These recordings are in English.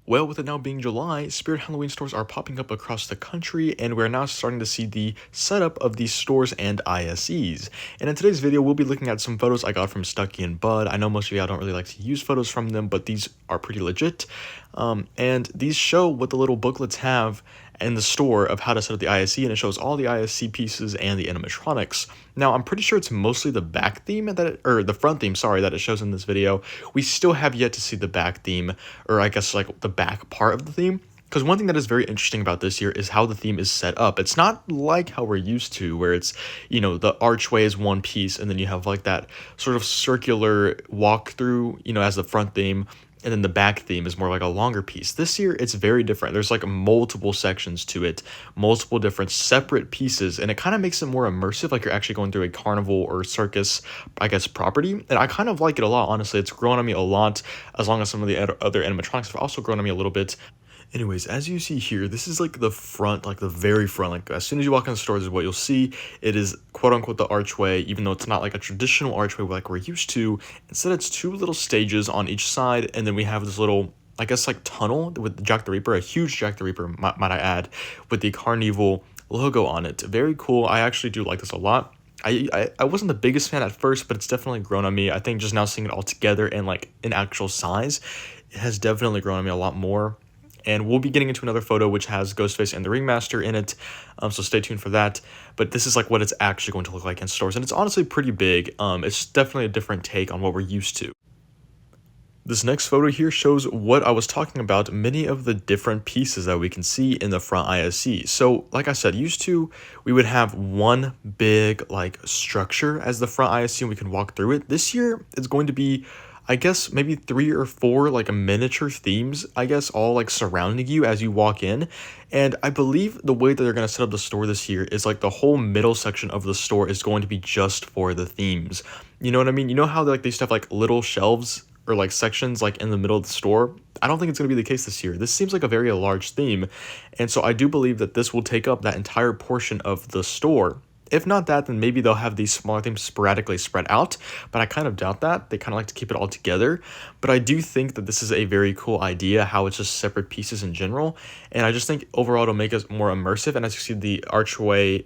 Well, with it now being July, Spirit Halloween stores are popping up across the country, and we're now starting to see the setup of these stores and ISEs. And in today's video, we'll be looking at some photos I got from Stucky and Bud. I know most of y'all don't really like to use photos from them, but these are pretty legit. And these show what the little booklets have in the store of how to set up the ISE, and it shows all the ISE pieces and the animatronics. Now, I'm pretty sure it's mostly the back theme or the front theme, sorry, that it shows in this video. We still have yet to see the back theme, or I guess like the back part of the theme. Because one thing that is very interesting about this year is how the theme is set up. It's not like how we're used to, where it's, the archway is one piece, and then you have like that sort of circular walkthrough, as the front theme, and then the back theme is more like a longer piece. This year, it's very different. There's like multiple sections to it, multiple different separate pieces, and it kind of makes it more immersive, like you're actually going through a carnival or circus, I guess, property. And I kind of like it a lot, honestly. It's grown on me a lot, as long as some of the other animatronics have also grown on me a little bit. Anyways, as you see here, this is like the front, like the very front. Like as soon as you walk in the store, this is what you'll see. It is quote unquote the archway, even though it's not like a traditional archway like we're used to. Instead, it's two little stages on each side, and then we have this little, I guess, like tunnel with Jack the Reaper, a huge Jack the Reaper, might I add, with the CARNEVIL logo on it. Very cool. I actually do like this a lot. I wasn't the biggest fan at first, but it's definitely grown on me. I think just now seeing it all together and like in actual size, it has definitely grown on me a lot more. And we'll be getting into another photo which has Ghostface and the Ringmaster in it, so stay tuned for that. But this is like what it's actually going to look like in stores, and it's honestly pretty big. It's definitely a different take on what we're used to. This next photo here shows what I was talking about, many of the different pieces that we can see in the front ISE. So like I said, used to, we would have one big like structure as the front ISE and we can walk through it. This year, it's going to be, I guess, maybe 3 or 4 like miniature themes, I guess, all like surrounding you as you walk in. And I believe the way that they're going to set up the store this year is like the whole middle section of the store is going to be just for the themes. You know what I mean? You know how like they used to have like little shelves or like sections like in the middle of the store? I don't think it's going to be the case this year. This seems like a very large theme. And so I do believe that this will take up that entire portion of the store. If not that, then maybe they'll have these smaller themes sporadically spread out, but I kind of doubt that. They kind of like to keep it all together. But I do think that this is a very cool idea, how it's just separate pieces in general. And I just think overall it'll make us more immersive. And as you see, the archway,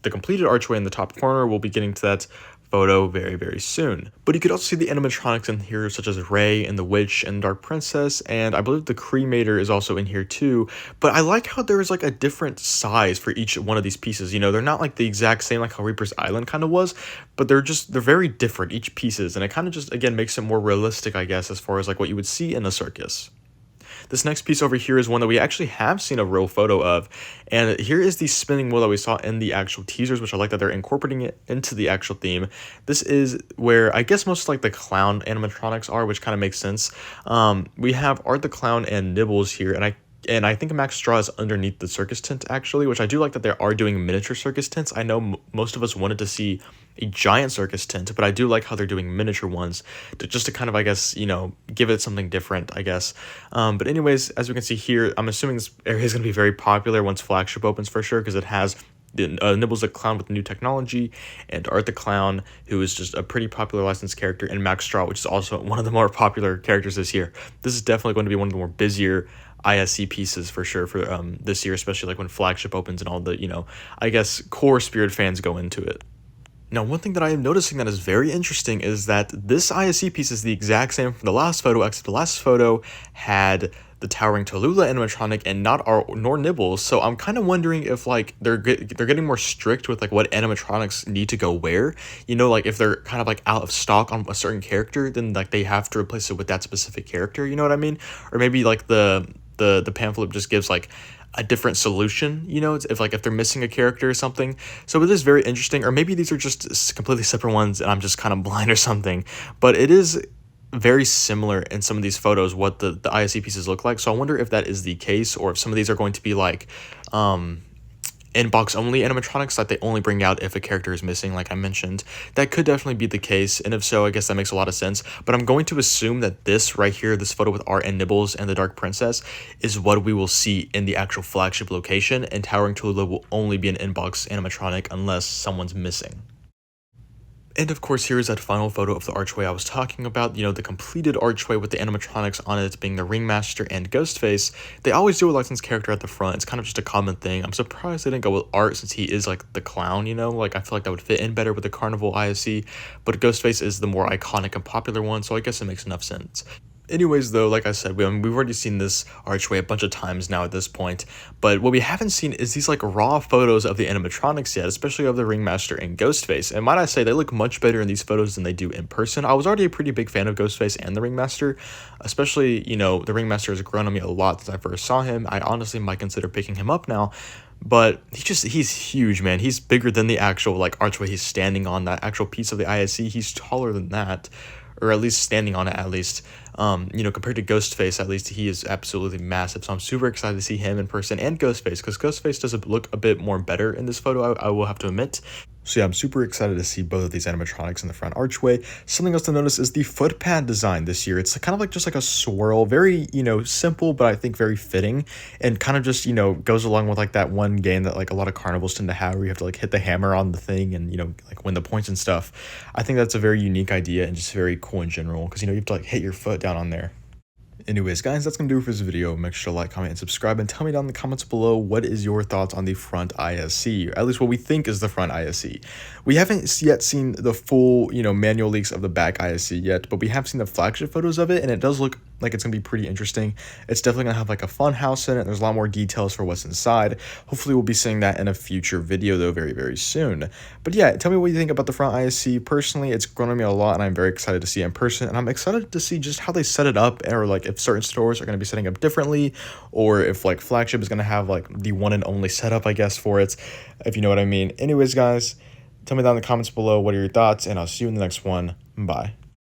the completed archway in the top corner, we'll be getting to that photo very, very soon. But you could also see the animatronics in here, such as Ray and the Witch and Dark Princess, and I believe the Cremator is also in here too. But I like how there is like a different size for each one of these pieces. They're not like the exact same like how Reaper's Island kind of was, but they're very different, each pieces, and it kind of just, again, makes it more realistic, I guess, as far as like what you would see in a circus. This next piece over here is one that we actually have seen a real photo of, and here is the spinning wheel that we saw in the actual teasers, which I like that they're incorporating it into the actual theme. This is where I guess most like the clown animatronics are, which kind of makes sense. We have Art the Clown and Nibbles here, and I think Max Straw is underneath the circus tent, actually, which I do like that they are doing miniature circus tents. I know most of us wanted to see a giant circus tent, but I do like how they're doing miniature ones just to kind of, I guess, give it something different, I guess. But anyways, as we can see here, I'm assuming this area is going to be very popular once Flagship opens for sure, because it has Nibbles the Clown with new technology, and Art the Clown, who is just a pretty popular licensed character, and Max Straw, which is also one of the more popular characters this year. This is definitely going to be one of the more busier ISE pieces for sure for this year, especially like when Flagship opens and all the, I guess, core Spirit fans go into it. Now, one thing that I am noticing that is very interesting is that this ISE piece is the exact same from the last photo, except the last photo had the Towering Tallulah animatronic and nor Nibbles. So I'm kind of wondering if like they're getting more strict with like what animatronics need to go where. Like if they're kind of like out of stock on a certain character, then like they have to replace it with that specific character. You know what I mean? Or maybe like the pamphlet just gives like a different solution, if they're missing a character or something. So it is very interesting, or maybe these are just completely separate ones and I'm just kind of blind or something, but it is very similar in some of these photos what the ISE pieces look like. So I wonder if that is the case, or if some of these are going to be like inbox only animatronics that they only bring out if a character is missing, like I mentioned. That could definitely be the case, and if so, I guess that makes a lot of sense. But I'm going to assume that this right here, this photo with Art and Nibbles and the Dark Princess, is what we will see in the actual Flagship location, and Towering Tallulah will only be an inbox animatronic unless someone's missing. And of course, here is that final photo of the archway I was talking about, you know, the completed archway with the animatronics on it being the Ringmaster and Ghostface. They always do a licensed character at the front. It's kind of just a common thing. I'm surprised they didn't go with Art since he is like the clown, you know, like I feel like that would fit in better with the Carnival ISE, but Ghostface is the more iconic and popular one, so I guess it makes enough sense. Anyways, though, like I said, we've already seen this archway a bunch of times now at this point, but what we haven't seen is these like raw photos of the animatronics yet, especially of the Ringmaster and Ghostface. And might I say, they look much better in these photos than they do in person. I was already a pretty big fan of Ghostface and the Ringmaster, especially, you know, the Ringmaster has grown on me a lot since I first saw him. I honestly might consider picking him up now. But he's huge, man. He's bigger than the actual like archway he's standing on, that actual piece of the ISE. He's taller than that, or at least standing on it at least. You know, compared to Ghostface, at least he is absolutely massive. So I'm super excited to see him in person and Ghostface, because Ghostface does look a bit more better in this photo, I will have to admit. So yeah, I'm super excited to see both of these animatronics in the front archway. Something else to notice is the footpad design this year. It's kind of like just like a swirl, very, you know, simple, but I think very fitting, and kind of just, you know, goes along with like that one game that like a lot of carnivals tend to have, where you have to like hit the hammer on the thing and, you know, like win the points and stuff. I think that's a very unique idea and just very cool in general, because, you know, you have to like hit your foot down on there. Anyways, guys, that's going to do it for this video. Make sure to like, comment, and subscribe, and tell me down in the comments below what is your thoughts on the front ISE, or at least what we think is the front ISE. We haven't yet seen the full, you know, manual leaks of the back ISE yet, but we have seen the flagship photos of it, and it does look like it's going to be pretty interesting. It's definitely going to have like a fun house in it. There's a lot more details for what's inside. Hopefully we'll be seeing that in a future video, though, very, very soon. But yeah, tell me what you think about the front ISE. Personally, it's grown on me a lot, and I'm very excited to see it in person, and I'm excited to see just how they set it up, or like if certain stores are going to be setting up differently, or if like flagship is going to have like the one and only setup, I guess, for it, if you know what I mean. Anyways, guys, tell me down in the comments below what are your thoughts, and I'll see you in the next one. Bye.